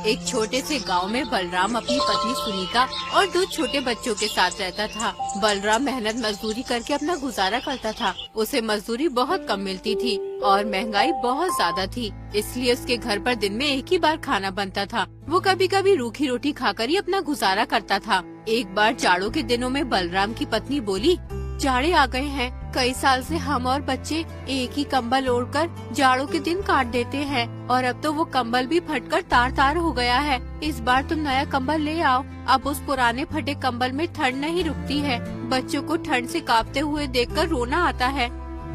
एक छोटे से गांव में बलराम अपनी पत्नी सुनीता और 2 छोटे बच्चों के साथ रहता था। बलराम मेहनत मजदूरी करके अपना गुजारा करता था। उसे मजदूरी बहुत कम मिलती थी और महंगाई बहुत ज्यादा थी, इसलिए उसके घर पर दिन में एक ही बार खाना बनता था। वो कभी कभी रूखी रोटी खाकर ही अपना गुजारा करता था। एक बार जाड़ों के दिनों में बलराम की पत्नी बोली, जाड़े आ गए हैं, कई साल से हम और बच्चे एक ही कंबल ओढ़कर जाड़ों के दिन काट देते हैं और अब तो वो कंबल भी फटकर तार तार हो गया है। इस बार तुम नया कंबल ले आओ। अब उस पुराने फटे कंबल में ठंड नहीं रुकती है। बच्चों को ठंड से कांपते हुए देखकर रोना आता है।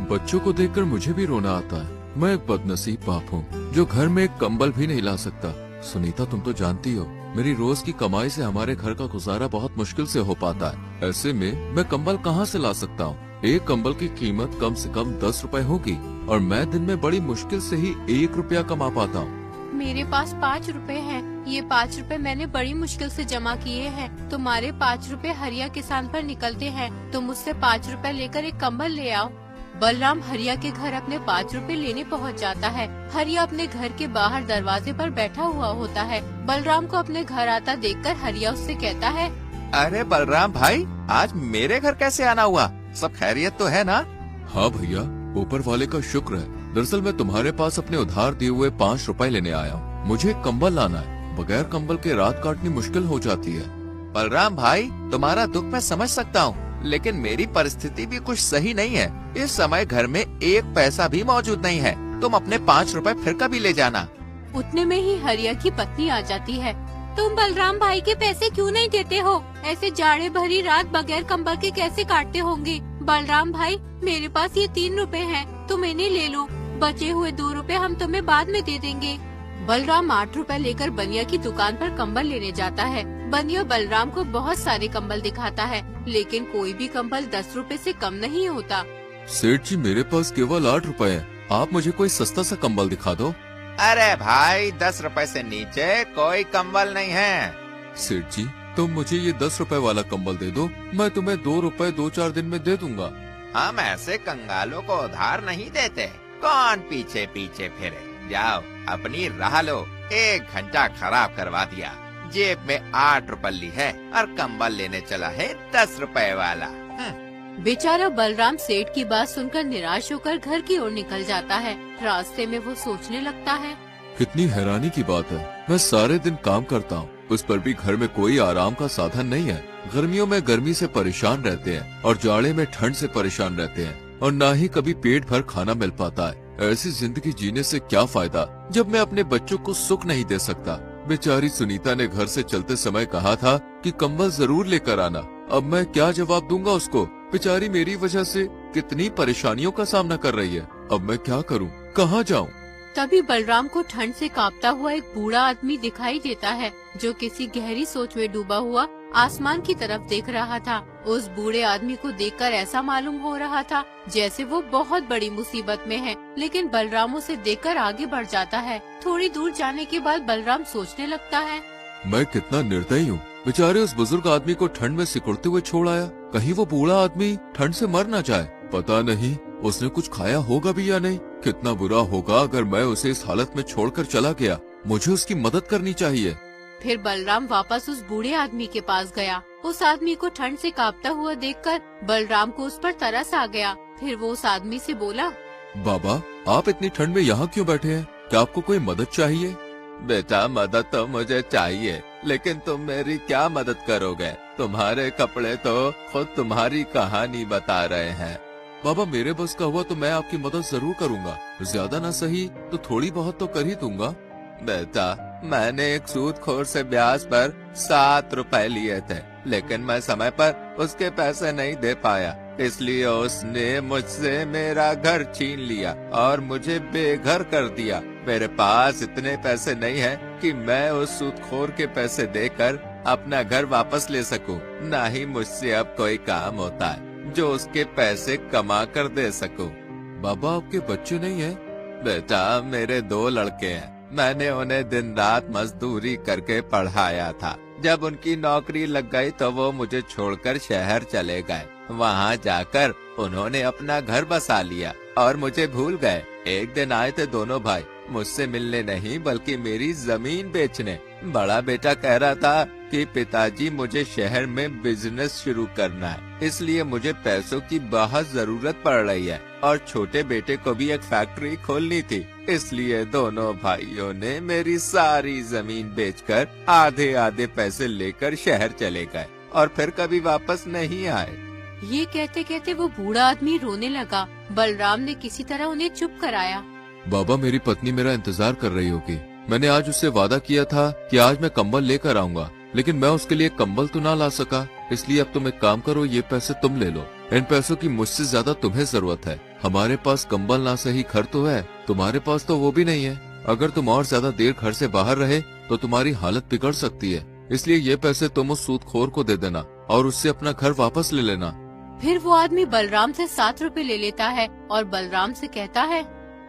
बच्चों को देखकर मुझे भी रोना आता है। मैं एक बदनसीब बाप हूँ जो घर में एक कंबल भी नहीं ला सकता। सुनीता, तुम तो जानती हो मेरी रोज की कमाई से हमारे घर का गुजारा बहुत मुश्किल से हो पाता है। ऐसे में मैं कंबल कहाँ से ला सकता हूँ? एक कंबल की कीमत कम से कम 10 रुपए होगी और मैं दिन में बड़ी मुश्किल से ही 1 रुपया कमा पाता हूँ। मेरे पास 5 रुपए हैं। ये 5 रुपए मैंने बड़ी मुश्किल से जमा किए हैं। तुम्हारे 5 रुपए हरिया किसान पर निकलते हैं। तुम मुझसे 5 रुपए लेकर एक कंबल ले आओ। बलराम हरिया के घर अपने 5 रुपए लेने पहुंच जाता है। हरिया अपने घर के बाहर दरवाजे पर बैठा हुआ होता है। बलराम को अपने घर आता देखकर हरिया उससे कहता है, अरे बलराम भाई, आज मेरे घर कैसे आना हुआ? सब खैरियत तो है ना? हाँ भैया, ऊपर वाले का शुक्र है। दरअसल मैं तुम्हारे पास अपने उधार दिए हुए 5 रुपए लेने आया हूँ। मुझे एक कंबल लाना है। बगैर कंबल के रात काटनी मुश्किल हो जाती है। बलराम भाई, तुम्हारा दुख मैं समझ सकता हूँ, लेकिन मेरी परिस्थिति भी कुछ सही नहीं है। इस समय घर में 1 पैसा भी मौजूद नहीं है। तुम अपने 5 रुपए फिर कभी ले जाना। उतने में ही हरिया की पत्नी आ जाती है। तुम बलराम भाई के पैसे क्यों नहीं देते हो? ऐसे जाड़े भरी रात बगैर कंबल के कैसे काटते होंगे? बलराम भाई, मेरे पास ये 3 रुपए हैं, तुम इन्हें ले लो। बचे हुए 2 रुपए हम तुम्हें बाद में दे देंगे। बलराम 8 रुपए लेकर बनिया की दुकान पर कंबल लेने जाता है। बनिया बलराम को बहुत सारे कंबल दिखाता है, लेकिन कोई भी कंबल 10 रुपए से कम नहीं होता। सेठ जी, मेरे पास केवल 8 रुपए हैं। आप मुझे कोई सस्ता सा कंबल दिखा दो। अरे भाई, 10 रुपए से नीचे कोई कंबल नहीं है। सेठ जी, तुम मुझे ये 10 रुपए वाला कंबल दे दो, मैं तुम्हें 2 रुपए 2-4 दिन में दे दूंगा। हम ऐसे कंगालों को उधार नहीं देते। कौन पीछे पीछे फिरे? जाओ अपनी राह लो। 1 घंटा खराब करवा दिया। जेब में 8 रुपए ली है और कंबल लेने चला है 10 रुपए वाला। बेचारा बलराम सेठ की बात सुनकर निराश होकर घर की ओर निकल जाता है। रास्ते में वो सोचने लगता है, कितनी हैरानी की बात है। मैं सारे दिन काम करता हूँ, उस पर भी घर में कोई आराम का साधन नहीं है। गर्मियों में गर्मी से परेशान रहते हैं और जाड़े में ठंड से परेशान रहते हैं और न ही कभी पेट भर खाना मिल पाता है। ऐसी जिंदगी जीने से क्या फायदा जब मैं अपने बच्चों को सुख नहीं दे सकता। बेचारी सुनीता ने घर से चलते समय कहा था कि कंबल जरूर लेकर आना। अब मैं क्या जवाब दूंगा उसको? बेचारी मेरी वजह से कितनी परेशानियों का सामना कर रही है। अब मैं क्या करूं? कहां जाऊं? तभी बलराम को ठंड से कांपता हुआ एक बूढ़ा आदमी दिखाई देता है, जो किसी गहरी सोच में डूबा हुआ आसमान की तरफ देख रहा था। उस बूढ़े आदमी को देखकर ऐसा मालूम हो रहा था जैसे वो बहुत बड़ी मुसीबत में है, लेकिन बलराम उसे देखकर आगे बढ़ जाता है। थोड़ी दूर जाने के बाद बलराम सोचने लगता है, मैं कितना निर्दयी हूँ। बेचारे उस बुजुर्ग आदमी को ठंड में सिकुड़ते हुए छोड़ आया। कहीं वो बूढ़ा आदमी ठंड से मर न जाए। पता नहीं उसने कुछ खाया होगा भी या नहीं। कितना बुरा होगा अगर मैं उसे इस हालत में छोड़कर चला गया। मुझे उसकी मदद करनी चाहिए। फिर बलराम वापस उस बूढ़े आदमी के पास गया। उस आदमी को ठंड से कांपता हुआ देखकर बलराम को उस पर तरस आ गया। फिर वो उस आदमी से बोला, बाबा, आप इतनी ठंड में यहाँ क्यों बैठे हैं? क्या आपको कोई मदद चाहिए? बेटा, मदद तो मुझे चाहिए, लेकिन तुम मेरी क्या मदद करोगे? तुम्हारे कपड़े तो खुद तुम्हारी कहानी बता रहे हैं। बाबा, मेरे बस का हुआ तो मैं आपकी मदद जरूर करूँगा। ज्यादा न सही तो थोड़ी बहुत तो कर ही दूंगा। बेटा, मैंने एक सूदखोर से ब्याज पर 7 रुपए लिए थे, लेकिन मैं समय पर उसके पैसे नहीं दे पाया, इसलिए उसने मुझसे मेरा घर छीन लिया और मुझे बेघर कर दिया। मेरे पास इतने पैसे नहीं है कि मैं उस सूदखोर के पैसे देकर अपना घर वापस ले सकूं। ना ही मुझसे अब कोई काम होता है जो उसके पैसे कमा कर दे सकूं। बाबा, आपके बच्चे नहीं हैं? बेटा, मेरे 2 लड़के हैं। मैंने उन्हें दिन रात मजदूरी करके पढ़ाया था। जब उनकी नौकरी लग गई तो वो मुझे छोड़कर शहर चले गए। वहाँ जाकर उन्होंने अपना घर बसा लिया और मुझे भूल गए। एक दिन आए थे दोनों भाई। मुझसे मिलने नहीं बल्कि मेरी जमीन बेचने। बड़ा बेटा कह रहा था कि पिताजी मुझे शहर में बिजनेस शुरू करना है, इसलिए मुझे पैसों की बहुत जरूरत पड़ रही है और छोटे बेटे को भी एक फैक्ट्री खोलनी थी, इसलिए दोनों भाइयों ने मेरी सारी जमीन बेचकर आधे आधे पैसे लेकर शहर चले गए और फिर कभी वापस नहीं आए। ये कहते कहते वो बूढ़ा आदमी रोने लगा। बलराम ने किसी तरह उन्हें चुप कराया। बाबा, मेरी पत्नी मेरा इंतजार कर रही होगी। मैंने आज उससे वादा किया था कि आज मैं कंबल लेकर आऊंगा, लेकिन मैं उसके लिए कंबल तो ना ला सका। इसलिए अब तुम एक काम करो, ये पैसे तुम ले लो। इन पैसों की मुझसे ज्यादा तुम्हें जरूरत है। हमारे पास कंबल ना सही घर तो है, तुम्हारे पास तो वो भी नहीं है। अगर तुम और ज्यादा देर घर से बाहर रहे तो तुम्हारी हालत बिगड़ सकती है। इसलिए ये पैसे तुम उस सूदखोर को दे देना और उससे अपना घर वापस ले लेना। फिर वो आदमी बलराम से 7 रुपए ले लेता है और बलराम से कहता है,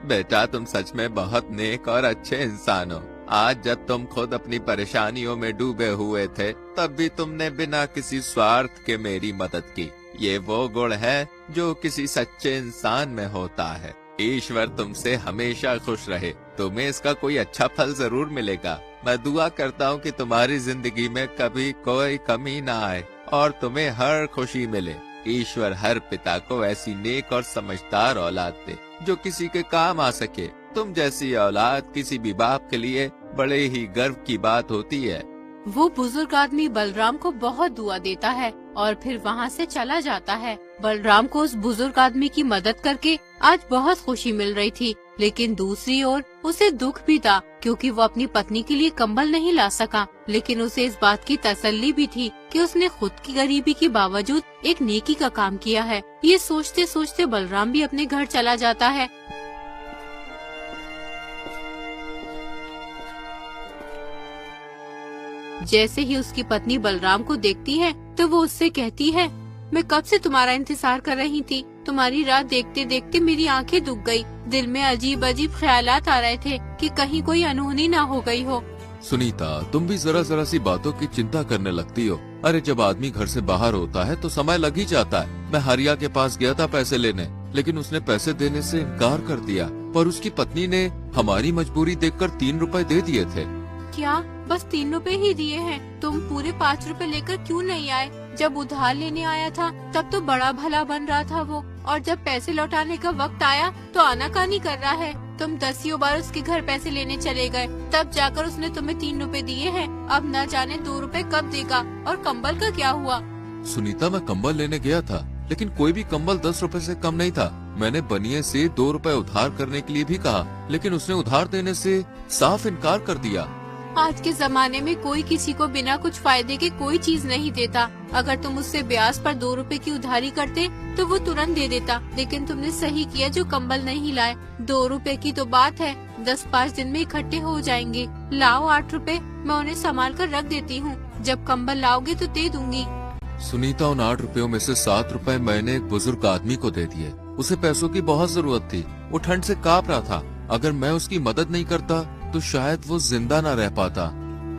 बेटा तुम सच में बहुत नेक और अच्छे इंसान हो। आज जब तुम खुद अपनी परेशानियों में डूबे हुए थे तब भी तुमने बिना किसी स्वार्थ के मेरी मदद की। ये वो गुण है जो किसी सच्चे इंसान में होता है। ईश्वर तुमसे हमेशा खुश रहे, तुम्हें इसका कोई अच्छा फल जरूर मिलेगा। मैं दुआ करता हूँ कि तुम्हारी जिंदगी में कभी कोई कमी ना आए और तुम्हें हर खुशी मिले। ईश्वर हर पिता को ऐसी नेक और समझदार औलाद दे जो किसी के काम आ सके। तुम जैसी औलाद किसी भी बाप के लिए बड़े ही गर्व की बात होती है। वो बुजुर्ग आदमी बलराम को बहुत दुआ देता है और फिर वहाँ से चला जाता है। बलराम को उस बुजुर्ग आदमी की मदद करके आज बहुत खुशी मिल रही थी, लेकिन दूसरी ओर उसे दुख भी था क्योंकि वो अपनी पत्नी के लिए कंबल नहीं ला सका। लेकिन उसे इस बात की तसल्ली भी थी कि उसने खुद की गरीबी के बावजूद एक नेकी का काम किया है। ये सोचते सोचते बलराम भी अपने घर चला जाता है। जैसे ही उसकी पत्नी बलराम को देखती है तो वो उससे कहती है, मैं कब से तुम्हारा इंतजार कर रही थी। तुम्हारी राह देखते देखते मेरी आंखें दुख गई। दिल में अजीब अजीब ख्यालात आ रहे थे कि कहीं कोई अनहोनी ना हो गई हो। सुनीता, तुम भी जरा जरा सी बातों की चिंता करने लगती हो। अरे जब आदमी घर से बाहर होता है तो समय लग ही जाता है। मैं हरिया के पास गया था पैसे लेने, लेकिन उसने पैसे देने से इनकार कर दिया। पर उसकी पत्नी ने हमारी मजबूरी देखकर 3 रुपए दे दिए थे। क्या बस 3 रुपए ही दिए हैं? तुम पूरे 5 रुपए लेकर क्यों नहीं आए? जब उधार लेने आया था तब तो बड़ा भला बन रहा था वो, और जब पैसे लौटाने का वक्त आया तो आनाकानी कर रहा है। तुम 10 बार उसके घर पैसे लेने चले गए, तब जाकर उसने तुम्हें 3 रुपए दिए हैं। अब न जाने 2 रुपए कब देगा। और कंबल का क्या हुआ? सुनीता, मैं कंबल लेने गया था, लेकिन कोई भी कंबल 10 रुपए से कम नहीं था। मैंने बनिए से 2 रुपए उधार करने के लिए भी कहा, लेकिन उसने उधार देने से साफ इनकार कर दिया। आज के जमाने में कोई किसी को बिना कुछ फायदे के कोई चीज नहीं देता। अगर तुम उससे ब्याज पर 2 रुपए की उधारी करते तो वो तुरंत दे देता, लेकिन तुमने सही किया जो कंबल नहीं लाए। 2 रुपए की तो बात है, 10-5 दिन में इकट्ठे हो जाएंगे। लाओ 8 रुपए, मैं उन्हें संभाल कर रख देती हूँ। जब कंबल लाओगे तो दे दूंगी। सुनीता, उन 8 रुपयों में से 7 रुपए मैंने एक बुजुर्ग आदमी को दे दिए। उसे पैसों की बहुत जरूरत थी, वो ठंड से कांप रहा था। अगर मैं उसकी मदद नहीं करता तो शायद वो जिंदा न रह पाता।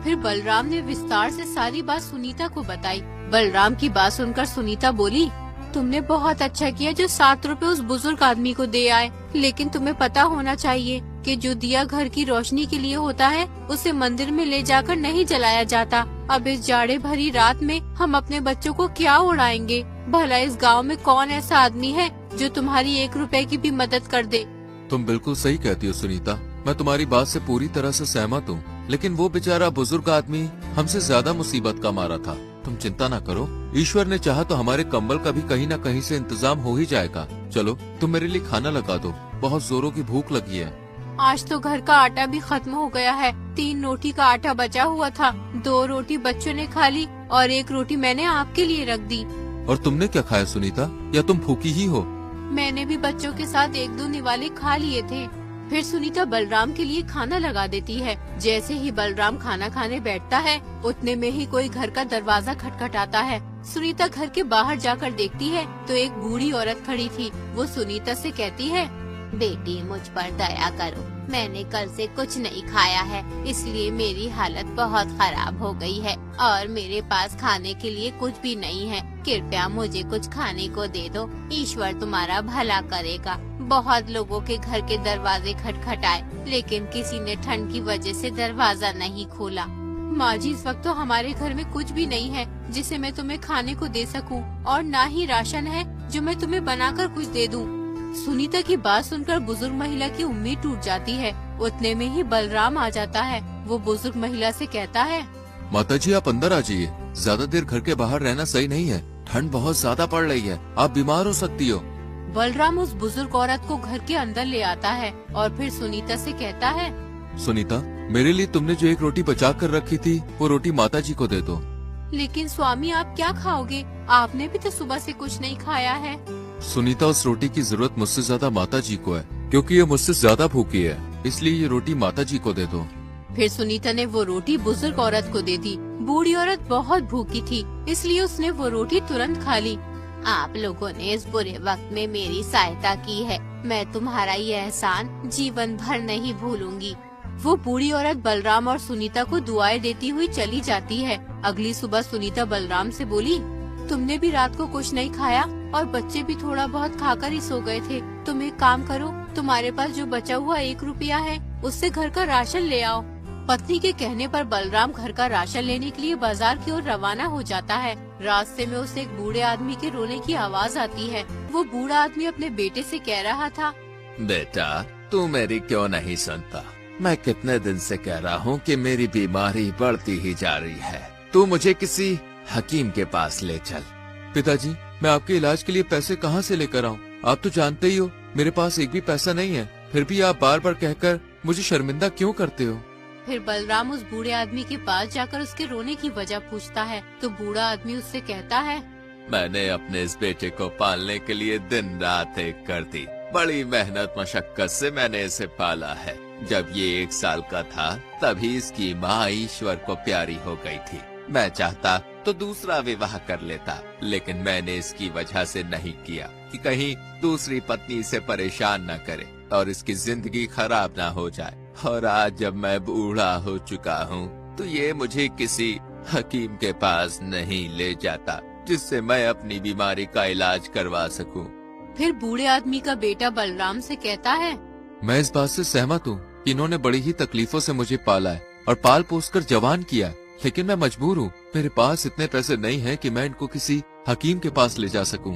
फिर बलराम ने विस्तार से सारी बात सुनीता को बताई। बलराम की बात सुनकर सुनीता बोली, तुमने बहुत अच्छा किया जो 7 रुपए उस बुजुर्ग आदमी को दे आए, लेकिन तुम्हें पता होना चाहिए कि जो दिया घर की रोशनी के लिए होता है उसे मंदिर में ले जाकर नहीं जलाया जाता। अब इस जाड़े भरी रात में हम अपने बच्चों को क्या उड़ाएंगे? भला इस गांव में कौन ऐसा आदमी है जो तुम्हारी 1 रुपए की भी मदद कर दे? तुम बिल्कुल सही कहती हो सुनीता, मैं तुम्हारी बात से पूरी तरह से सहमत हूँ, लेकिन वो बेचारा बुजुर्ग आदमी हमसे ज्यादा मुसीबत का मारा था। तुम चिंता ना करो, ईश्वर ने चाहा तो हमारे कंबल का भी कहीं न कहीं से इंतजाम हो ही जाएगा। चलो तुम मेरे लिए खाना लगा दो, बहुत जोरों की भूख लगी है। आज तो घर का आटा भी खत्म हो गया है। 3 रोटी का आटा बचा हुआ था, 2 रोटी बच्चों ने खा ली और 1 रोटी मैंने आपके लिए रख दी। और तुमने क्या खाया सुनीता, या तुम भूखी ही हो? मैंने भी बच्चों के साथ 1-2 निवाले खा लिए थे। फिर सुनीता बलराम के लिए खाना लगा देती है। जैसे ही बलराम खाना खाने बैठता है उतने में ही कोई घर का दरवाजा खटखटाता है। सुनीता घर के बाहर जाकर देखती है तो एक बूढ़ी औरत खड़ी थी। वो सुनीता से कहती है, बेटी मुझ पर दया करो, मैंने कल से कुछ नहीं खाया है, इसलिए मेरी हालत बहुत खराब हो गई है और मेरे पास खाने के लिए कुछ भी नहीं है। कृपया मुझे कुछ खाने को दे दो, ईश्वर तुम्हारा भला करेगा। बहुत लोगों के घर के दरवाजे खटखटाए, लेकिन किसी ने ठंड की वजह से दरवाजा नहीं खोला। माँ जी, इस वक्त तो हमारे घर में कुछ भी नहीं है जिसे मैं तुम्हें खाने को दे सकूं, और ना ही राशन है जो मैं तुम्हें बनाकर कुछ दे दूं। सुनीता की बात सुनकर बुजुर्ग महिला की उम्मीद टूट जाती है। उतने में ही बलराम आ जाता है। वो बुजुर्ग महिला से कहता है, माताजी आप अंदर आ जाइए, ज्यादा देर घर के बाहर रहना सही नहीं है, ठंड बहुत ज्यादा पड़ रही है, आप बीमार हो सकती हो। बलराम उस बुजुर्ग औरत को घर के अंदर ले आता है और फिर सुनीता से कहता है, सुनीता, मेरे लिए तुमने जो एक रोटी बचा कर रखी थी वो रोटी माताजी को दे दो। लेकिन स्वामी आप क्या खाओगे? आपने भी तो सुबह से कुछ नहीं खाया है। सुनीता, उस रोटी की जरूरत मुझसे ज्यादा माताजी को है, क्योंकि ये मुझसे ज्यादा भूखी है, इसलिए ये रोटी माताजी को दे दो। फिर सुनीता ने वो रोटी बुजुर्ग औरत को दे दी। बूढ़ी औरत बहुत भूखी थी, इसलिए उसने वो रोटी तुरंत खा ली। आप लोगों ने इस बुरे वक्त में मेरी सहायता की है, मैं तुम्हारा ये एहसान जीवन भर नहीं भूलूंगी। वो बूढ़ी औरत बलराम और सुनीता को दुआएं देती हुई चली जाती है। अगली सुबह सुनीता बलराम से बोली, तुमने भी रात को कुछ नहीं खाया और बच्चे भी थोड़ा बहुत खाकर ही सो गए थे। तुम एक काम करो, तुम्हारे पास जो बचा हुआ 1 रुपया है उससे घर का राशन ले आओ। पत्नी के कहने पर बलराम घर का राशन लेने के लिए बाजार की ओर रवाना हो जाता है। रास्ते में उसे एक बूढ़े आदमी के रोने की आवाज आती है। वो बूढ़ा आदमी अपने बेटे से कह रहा था, बेटा तू मेरी क्यों नहीं सुनता? मैं कितने दिन से कह रहा हूँ कि मेरी बीमारी बढ़ती ही जा रही है, तू मुझे किसी हकीम के पास ले चल। पिताजी, मैं आपके इलाज के लिए पैसे कहाँ से लेकर आऊँ? आप तो जानते ही हो मेरे पास एक भी पैसा नहीं है, फिर भी आप बार बार कहकर मुझे शर्मिंदा क्यों करते हो? फिर बलराम उस बूढ़े आदमी के पास जाकर उसके रोने की वजह पूछता है तो बूढ़ा आदमी उससे कहता है, मैंने अपने इस बेटे को पालने के लिए दिन रात एक कर दी, बड़ी मेहनत मशक्कत से मैंने इसे पाला है। जब ये 1 साल का था तभी इसकी माँ ईश्वर को प्यारी हो गई थी। मैं चाहता तो दूसरा विवाह कर लेता, लेकिन मैंने इसकी वजह से नहीं किया कि कहीं दूसरी पत्नी इसे परेशान न करे और इसकी जिंदगी खराब ना हो जाए। और आज जब मैं बूढ़ा हो चुका हूँ तो ये मुझे किसी हकीम के पास नहीं ले जाता जिससे मैं अपनी बीमारी का इलाज करवा सकूं। फिर बूढ़े आदमी का बेटा बलराम से कहता है, मैं इस बात से सहमत हूँ कि इन्होंने बड़ी ही तकलीफों से मुझे पाला है और पाल पोस कर जवान किया, लेकिन मैं मजबूर हूँ। मेरे पास इतने पैसे नहीं हैं कि मैं इनको किसी हकीम के पास ले जा सकूं।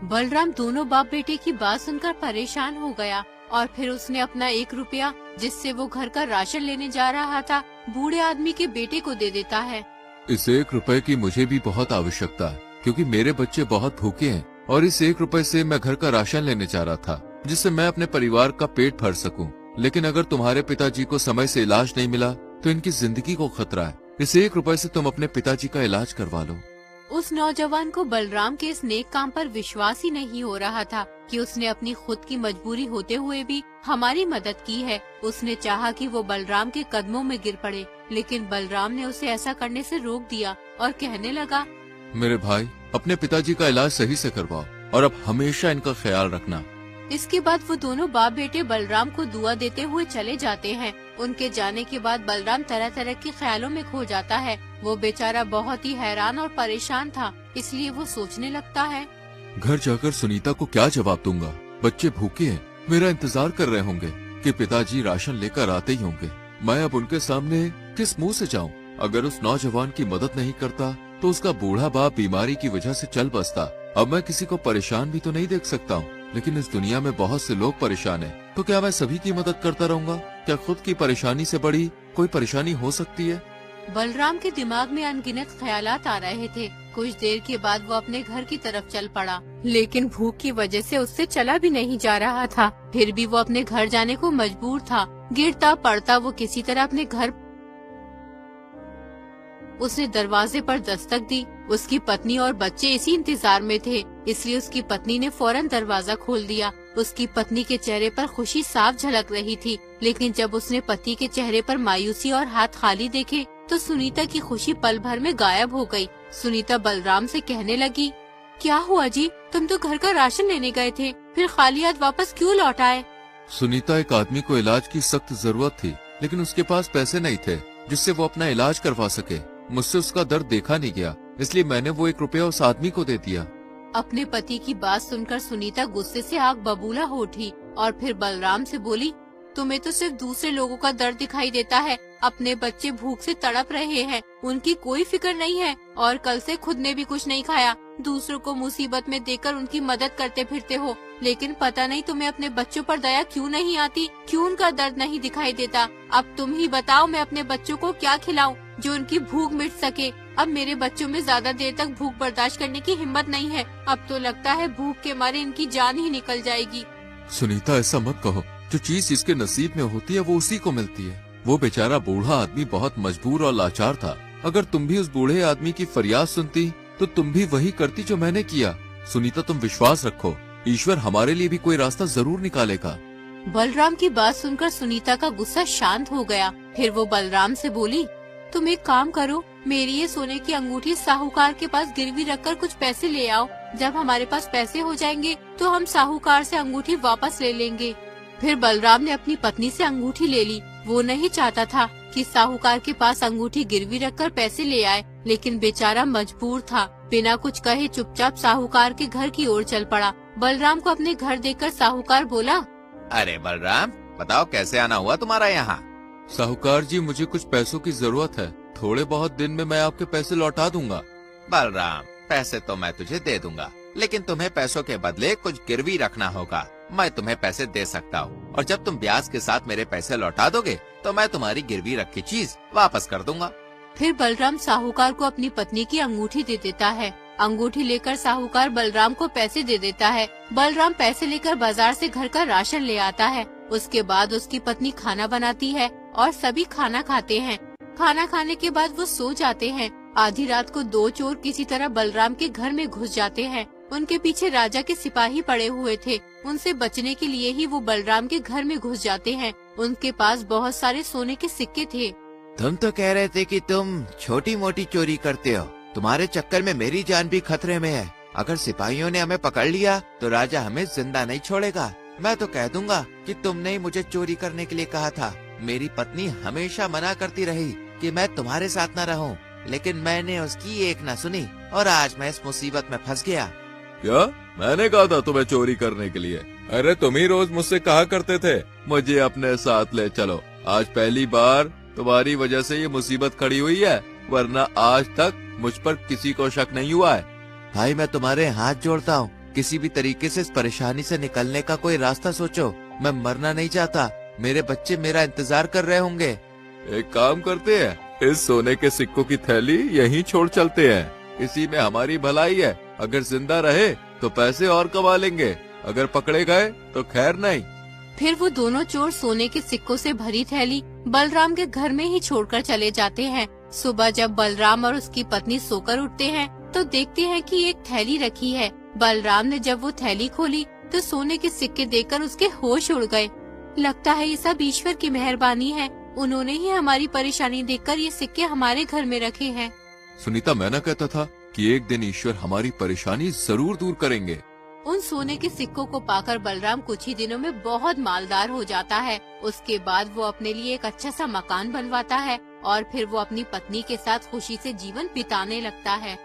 बलराम दोनों बाप बेटे की बात सुनकर परेशान हो गया और फिर उसने अपना 1 रुपया जिससे वो घर का राशन लेने जा रहा था बूढ़े आदमी के बेटे को दे देता है। इस 1 रुपए की मुझे भी बहुत आवश्यकता है, क्योंकि मेरे बच्चे बहुत भूखे हैं और इस 1 रुपए से मैं घर का राशन लेने जा रहा था जिससे मैं अपने परिवार का पेट भर सकूं। लेकिन अगर तुम्हारे पिताजी को समय से इलाज नहीं मिला तो इनकी जिंदगी को खतरा है। इस 1 रुपए से तुम अपने पिताजी का इलाज करवा लो। उस नौजवान को बलराम के इस नेक काम पर विश्वास ही नहीं हो रहा था कि उसने अपनी खुद की मजबूरी होते हुए भी हमारी मदद की है। उसने चाहा कि वो बलराम के कदमों में गिर पड़े, लेकिन बलराम ने उसे ऐसा करने से रोक दिया और कहने लगा, मेरे भाई, अपने पिताजी का इलाज सही से करवाओ और अब हमेशा इनका ख्याल रखना। इसके बाद वो दोनों बाप बेटे बलराम को दुआ देते हुए चले जाते हैं। उनके जाने के बाद बलराम तरह तरह के ख्यालों में खो जाता है। वो बेचारा बहुत ही हैरान और परेशान था, इसलिए वो सोचने लगता है, घर जाकर सुनीता को क्या जवाब दूंगा? बच्चे भूखे हैं, मेरा इंतजार कर रहे होंगे कि पिताजी राशन लेकर आते ही होंगे। मैं अब उनके सामने किस मुंह से जाऊं? अगर उस नौजवान की मदद नहीं करता तो उसका बूढ़ा बाप बीमारी की वजह से चल बसता। अब मैं किसी को परेशान भी तो नहीं देख सकता हूँ, लेकिन इस दुनिया में बहुत से लोग परेशान हैं, तो क्या मैं सभी की मदद करता रहूंगा? क्या खुद की परेशानी से बड़ी कोई परेशानी हो सकती है? बलराम के दिमाग में अनगिनत ख्यालात आ रहे थे। कुछ देर के बाद वो अपने घर की तरफ चल पड़ा, लेकिन भूख की वजह से उससे चला भी नहीं जा रहा था। फिर भी वो अपने घर जाने को मजबूर था। गिरता पड़ता वो किसी तरह अपने घर। उसने दरवाजे पर दस्तक दी। उसकी पत्नी और बच्चे इसी इंतजार में थे, इसलिए उसकी पत्नी ने फौरन दरवाजा खोल दिया। उसकी पत्नी के चेहरे पर खुशी साफ झलक रही थी, लेकिन जब उसने पति के चेहरे पर मायूसी और हाथ खाली देखे तो सुनीता की खुशी पल भर में गायब हो गई। सुनीता बलराम से कहने लगी, क्या हुआ जी? तुम तो घर का राशन लेने गए थे, फिर खाली हाथ वापस क्यों लौट आए? सुनीता, एक आदमी को इलाज की सख्त जरूरत थी, लेकिन उसके पास पैसे नहीं थे जिससे वो अपना इलाज करवा सके। मुझसे उसका दर्द देखा नहीं गया, इसलिए मैंने वो 1 रुपया उस आदमी को दे दिया। अपने पति की बात सुनकर सुनीता गुस्से से आग बबूला हो उठी और फिर बलराम से बोली, तुम्हें तो सिर्फ दूसरे लोगों का दर्द दिखाई देता है। अपने बच्चे भूख से तड़प रहे हैं, उनकी कोई फिक्र नहीं है और कल से खुद ने भी कुछ नहीं खाया। दूसरों को मुसीबत में देकर उनकी मदद करते फिरते हो, लेकिन पता नहीं तुम्हें अपने बच्चों पर दया क्यों नहीं आती, क्यों उनका दर्द नहीं दिखाई देता। अब तुम ही बताओ, मैं अपने बच्चों को क्या खिलाऊं जो उनकी भूख मिट सके। अब मेरे बच्चों में ज्यादा देर तक भूख बर्दाश्त करने की हिम्मत नहीं है। अब तो लगता है भूख के मारे इनकी जान ही निकल जाएगी। सुनीता, ऐसा मत कहो। जो चीज जिसके नसीब में होती है वो उसी को मिलती है। वो बेचारा बूढ़ा आदमी बहुत मजबूर और लाचार था। अगर तुम भी उस बूढ़े आदमी की फरियाद सुनती तो तुम भी वही करती जो मैंने किया। सुनीता, तुम विश्वास रखो, ईश्वर हमारे लिए भी कोई रास्ता जरूर निकालेगा। बलराम की बात सुनकर सुनीता का गुस्सा शांत हो गया। फिर वो बलराम से बोली, तुम एक काम करो, मेरी ये सोने की अंगूठी साहूकार के पास गिरवी रखकर कुछ पैसे ले आओ। जब हमारे पास पैसे हो जाएंगे तो हम साहूकार से अंगूठी वापस ले लेंगे। फिर बलराम ने अपनी पत्नी से अंगूठी ले ली। वो नहीं चाहता था कि साहूकार के पास अंगूठी गिरवी रखकर पैसे ले आए, लेकिन बेचारा मजबूर था। बिना कुछ कहे चुपचाप साहूकार के घर की ओर चल पड़ा। बलराम को अपने घर देखकर साहूकार बोला, अरे बलराम, बताओ कैसे आना हुआ तुम्हारा यहाँ? साहूकार जी, मुझे कुछ पैसों की जरूरत है। थोड़े बहुत दिन में मैं आपके पैसे लौटा दूंगा। बलराम, पैसे तो मैं तुझे दे दूंगा, लेकिन तुम्हें पैसों के बदले कुछ गिरवी रखना होगा। मैं तुम्हें पैसे दे सकता हूँ, और जब तुम ब्याज के साथ मेरे पैसे लौटा दोगे तो मैं तुम्हारी गिरवी रखी चीज वापस कर दूंगा। फिर बलराम साहूकार को अपनी पत्नी की अंगूठी दे देता है। अंगूठी लेकर साहूकार बलराम को पैसे दे देता है। बलराम पैसे लेकर बाजार से घर का राशन ले आता है। उसके बाद उसकी पत्नी खाना बनाती है और सभी खाना खाते हैं। खाना खाने के बाद वो सो जाते हैं। आधी रात को दो चोर किसी तरह बलराम के घर में घुस जाते हैं। उनके पीछे राजा के सिपाही पड़े हुए थे। उनसे बचने के लिए ही वो बलराम के घर में घुस जाते हैं। उनके पास बहुत सारे सोने के सिक्के थे। तुम तो कह रहे थे कि तुम छोटी मोटी चोरी करते हो। तुम्हारे चक्कर में मेरी जान भी खतरे में है। अगर सिपाहियों ने हमें पकड़ लिया तो राजा हमें जिंदा नहीं छोड़ेगा। मैं तो कह दूंगा कि तुमने ही मुझे चोरी करने के लिए कहा था। मेरी पत्नी हमेशा मना करती रही कि मैं तुम्हारे साथ न रहूं, लेकिन मैंने उसकी एक न सुनी और आज मैं इस मुसीबत में फंस गया। क्या? मैंने कहा था तुम्हें चोरी करने के लिए? अरे तुम ही रोज मुझसे कहा करते थे मुझे अपने साथ ले चलो। आज पहली बार तुम्हारी वजह से ये मुसीबत खड़ी हुई है, वरना आज तक मुझ पर किसी को शक नहीं हुआ है। भाई, मैं तुम्हारे हाथ जोड़ता हूँ, किसी भी तरीके से इस परेशानी से निकलने का कोई रास्ता सोचो। मैं मरना नहीं चाहता। मेरे बच्चे मेरा इंतजार कर रहे होंगे। एक काम करते हैं, इस सोने के सिक्कों की थैली यहीं छोड़ चलते हैं। इसी में हमारी भलाई है। अगर जिंदा रहे तो पैसे और कमा लेंगे, अगर पकड़े गए तो खैर नहीं। फिर वो दोनों चोर सोने के सिक्कों से भरी थैली बलराम के घर में ही छोड़कर चले जाते हैं। सुबह जब बलराम और उसकी पत्नी सोकर उठते हैं तो देखते हैं कि एक थैली रखी है। बलराम ने जब वो थैली खोली तो सोने के सिक्के देखकर उसके होश उड़ गए। लगता है ये सब ईश्वर की मेहरबानी है। उन्होंने ही हमारी परेशानी देखकर ये सिक्के हमारे घर में रखे हैं। सुनीता, मैं न कहता था कि एक दिन ईश्वर हमारी परेशानी जरूर दूर करेंगे। उन सोने के सिक्कों को पाकर बलराम कुछ ही दिनों में बहुत मालदार हो जाता है। उसके बाद वो अपने लिए एक अच्छा सा मकान बनवाता है और फिर वो अपनी पत्नी के साथ खुशी से जीवन बिताने लगता है।